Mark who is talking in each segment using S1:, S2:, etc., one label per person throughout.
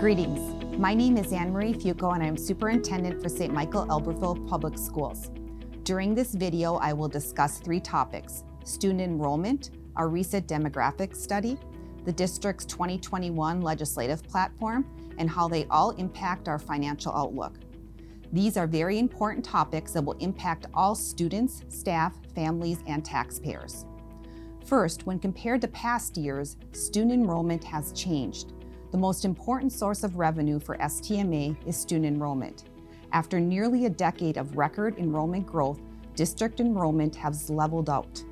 S1: Greetings. My name is Anne-Marie Foucault and I'm Superintendent for St. Michael Albertville Public Schools. During this video, I will discuss three topics: student enrollment, our recent demographic study, the district's 2021 legislative platform, and how they all impact our financial outlook. These are very important topics that will impact all students, staff, families, and taxpayers. First, when compared to past years, student enrollment has changed. The most important source of revenue for STMA is student enrollment. After nearly a decade of record enrollment growth, district enrollment has leveled out.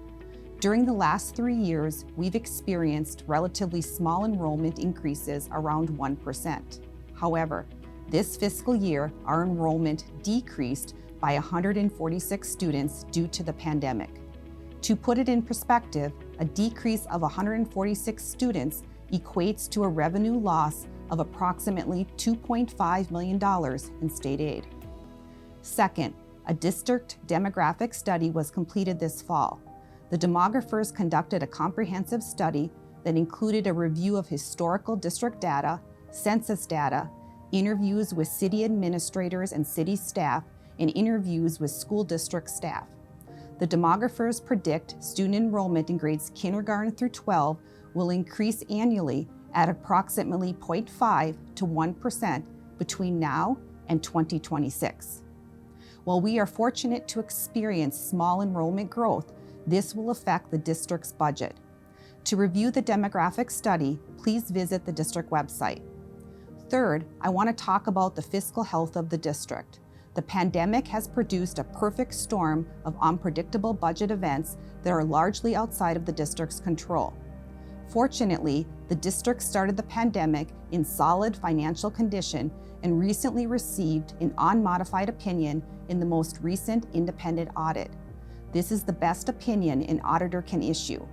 S1: During the last 3 years, we've experienced relatively small enrollment increases around 1%. However, this fiscal year, our enrollment decreased by 146 students due to the pandemic. To put it in perspective, a decrease of 146 students equates to a revenue loss of approximately $2.5 million in state aid. Second, a district demographic study was completed this fall. The demographers conducted a comprehensive study that included a review of historical district data, census data, interviews with city administrators and city staff, and interviews with school district staff. The demographers predict student enrollment in grades kindergarten through 12 will increase annually at approximately 0.5 to 1% between now and 2026. While we are fortunate to experience small enrollment growth, this will affect the district's budget. To review the demographic study, please visit the district website. Third, I want to talk about the fiscal health of the district. The pandemic has produced a perfect storm of unpredictable budget events that are largely outside of the district's control. Fortunately, the district started the pandemic in solid financial condition and recently received an unmodified opinion in the most recent independent audit. This is the best opinion an auditor can issue.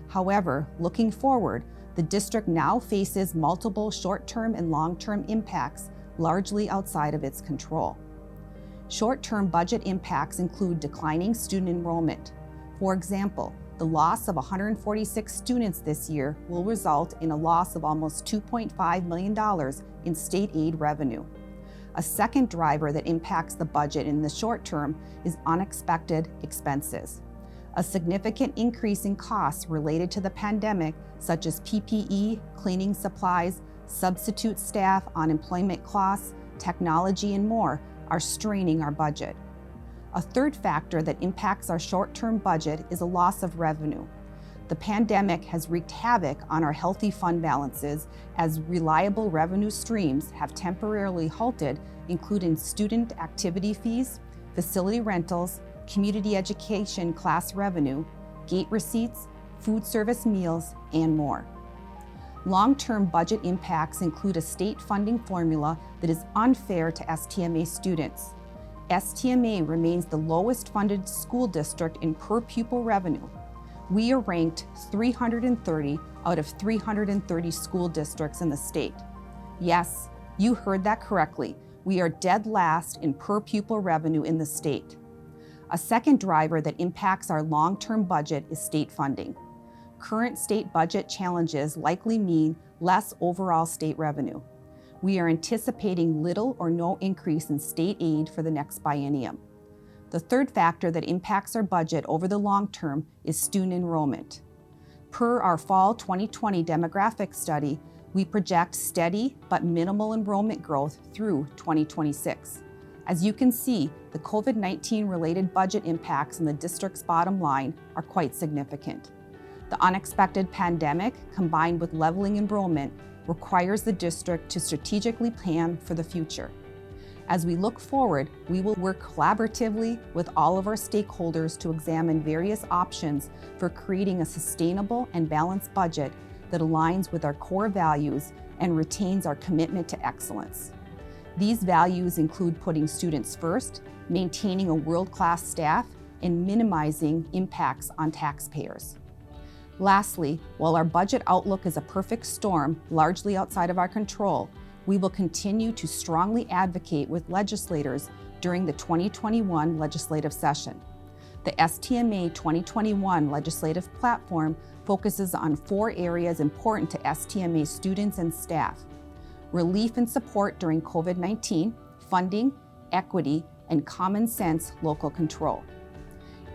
S1: However, looking forward, the district now faces multiple short-term and long-term impacts largely outside of its control. Short-term budget impacts include declining student enrollment. For example, the loss of 146 students this year will result in a loss of almost $2.5 million in state aid revenue. A second driver that impacts the budget in the short term is unexpected expenses. A significant increase in costs related to the pandemic, such as PPE, cleaning supplies, substitute staff, unemployment costs, technology, and more, are straining our budget. A third factor that impacts our short-term budget is a loss of revenue. The pandemic has wreaked havoc on our healthy fund balances as reliable revenue streams have temporarily halted, including student activity fees, facility rentals, community education class revenue, gate receipts, food service meals, and more. Long-term budget impacts include a state funding formula that is unfair to STMA students. STMA remains the lowest funded school district in per pupil revenue. We are ranked 330 out of 330 school districts in the state. Yes, you heard that correctly. We are dead last in per pupil revenue in the state. A second driver that impacts our long-term budget is state funding. Current state budget challenges likely mean less overall state revenue. We are anticipating little or no increase in state aid for the next biennium. The third factor that impacts our budget over the long term is student enrollment. Per our fall 2020 demographic study, we project steady but minimal enrollment growth through 2026. As you can see, the COVID-19 related budget impacts on the district's bottom line are quite significant. The unexpected pandemic, combined with leveling enrollment, requires the district to strategically plan for the future. As we look forward, we will work collaboratively with all of our stakeholders to examine various options for creating a sustainable and balanced budget that aligns with our core values and retains our commitment to excellence. These values include putting students first, maintaining a world-class staff, and minimizing impacts on taxpayers. Lastly, while our budget outlook is a perfect storm, largely outside of our control, we will continue to strongly advocate with legislators during the 2021 legislative session. The STMA 2021 legislative platform focuses on 4 areas important to STMA students and staff: relief and support during COVID-19, funding, equity, and common sense local control.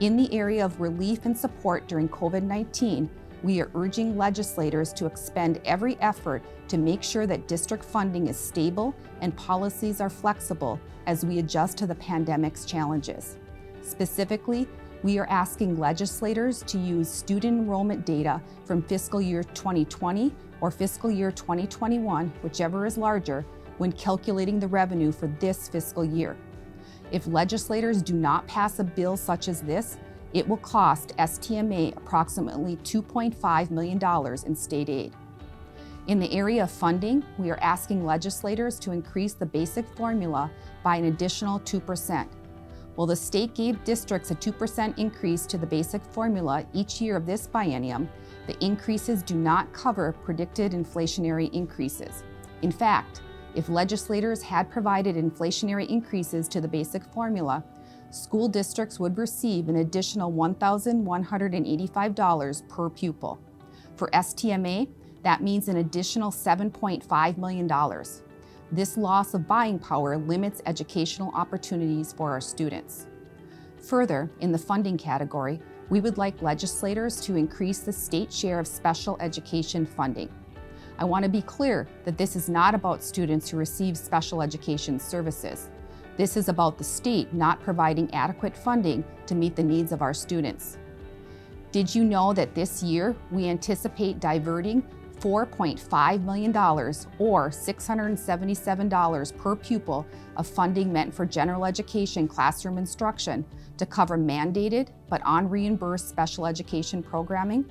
S1: In the area of relief and support during COVID-19, we are urging legislators to expend every effort to make sure that district funding is stable and policies are flexible as we adjust to the pandemic's challenges. Specifically, we are asking legislators to use student enrollment data from fiscal year 2020 or fiscal year 2021, whichever is larger, when calculating the revenue for this fiscal year. If legislators do not pass a bill such as this, it will cost STMA approximately $2.5 million in state aid. In the area of funding, we are asking legislators to increase the basic formula by an additional 2%. While the state gave districts a 2% increase to the basic formula each year of this biennium, the increases do not cover predicted inflationary increases. In fact, if legislators had provided inflationary increases to the basic formula, school districts would receive an additional $1,185 per pupil. For STMA, that means an additional $7.5 million. This loss of buying power limits educational opportunities for our students. Further, in the funding category, we would like legislators to increase the state share of special education funding. I want to be clear that this is not about students who receive special education services. This is about the state not providing adequate funding to meet the needs of our students. Did you know that this year we anticipate diverting $4.5 million or $677 per pupil of funding meant for general education classroom instruction to cover mandated but unreimbursed special education programming?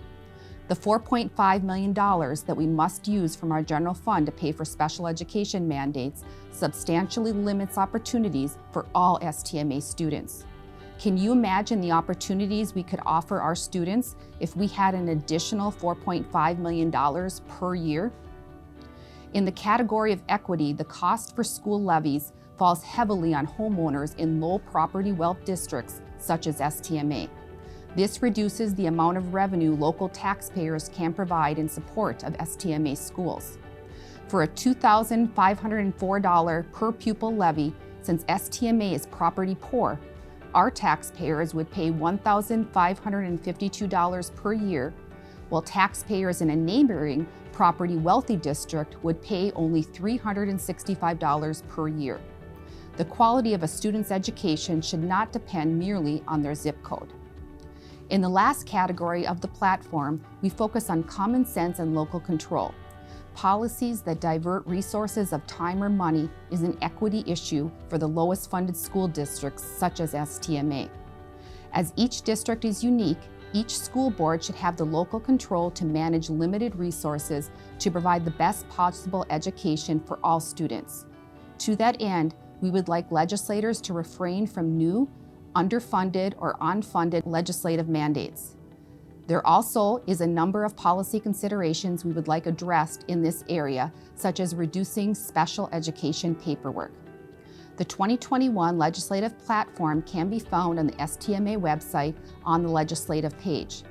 S1: The $4.5 million that we must use from our general fund to pay for special education mandates substantially limits opportunities for all STMA students. Can you imagine the opportunities we could offer our students if we had an additional $4.5 million per year? In the category of equity, the cost for school levies falls heavily on homeowners in low property wealth districts such as STMA. This reduces the amount of revenue local taxpayers can provide in support of STMA schools. For a $2,504 per pupil levy, since STMA is property poor, our taxpayers would pay $1,552 per year, while taxpayers in a neighboring property wealthy district would pay only $365 per year. The quality of a student's education should not depend merely on their zip code. In the last category of the platform, we focus on common sense and local control. Policies that divert resources of time or money is an equity issue for the lowest funded school districts such as STMA. As each district is unique, each school board should have the local control to manage limited resources to provide the best possible education for all students. To that end, we would like legislators to refrain from new, underfunded, or unfunded legislative mandates. There also is a number of policy considerations we would like addressed in this area, such as reducing special education paperwork. The 2021 legislative platform can be found on the STMA website on the legislative page.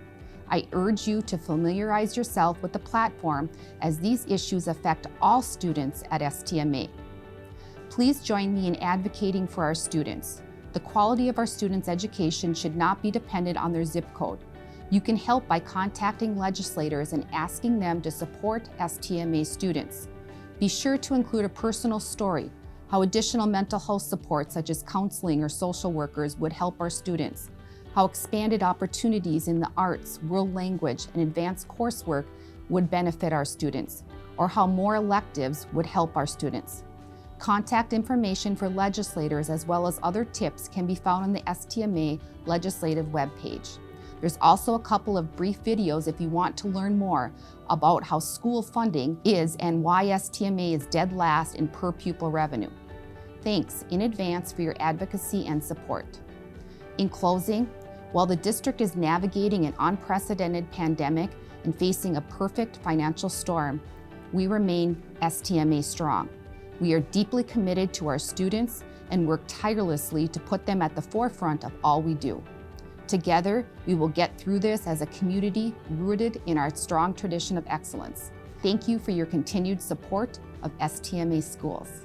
S1: I urge you to familiarize yourself with the platform as these issues affect all students at STMA. Please join me in advocating for our students. The quality of our students' education should not be dependent on their zip code. You can help by contacting legislators and asking them to support STMA students. Be sure to include a personal story, how additional mental health support such as counseling or social workers would help our students, how expanded opportunities in the arts, world language, and advanced coursework would benefit our students, or how more electives would help our students. Contact information for legislators as well as other tips can be found on the STMA legislative webpage. There's also a couple of brief videos if you want to learn more about how school funding is and why STMA is dead last in per pupil revenue. Thanks in advance for your advocacy and support. In closing, while the district is navigating an unprecedented pandemic and facing a perfect financial storm, we remain STMA strong. We are deeply committed to our students and work tirelessly to put them at the forefront of all we do. Together, we will get through this as a community rooted in our strong tradition of excellence. Thank you for your continued support of STMA Schools.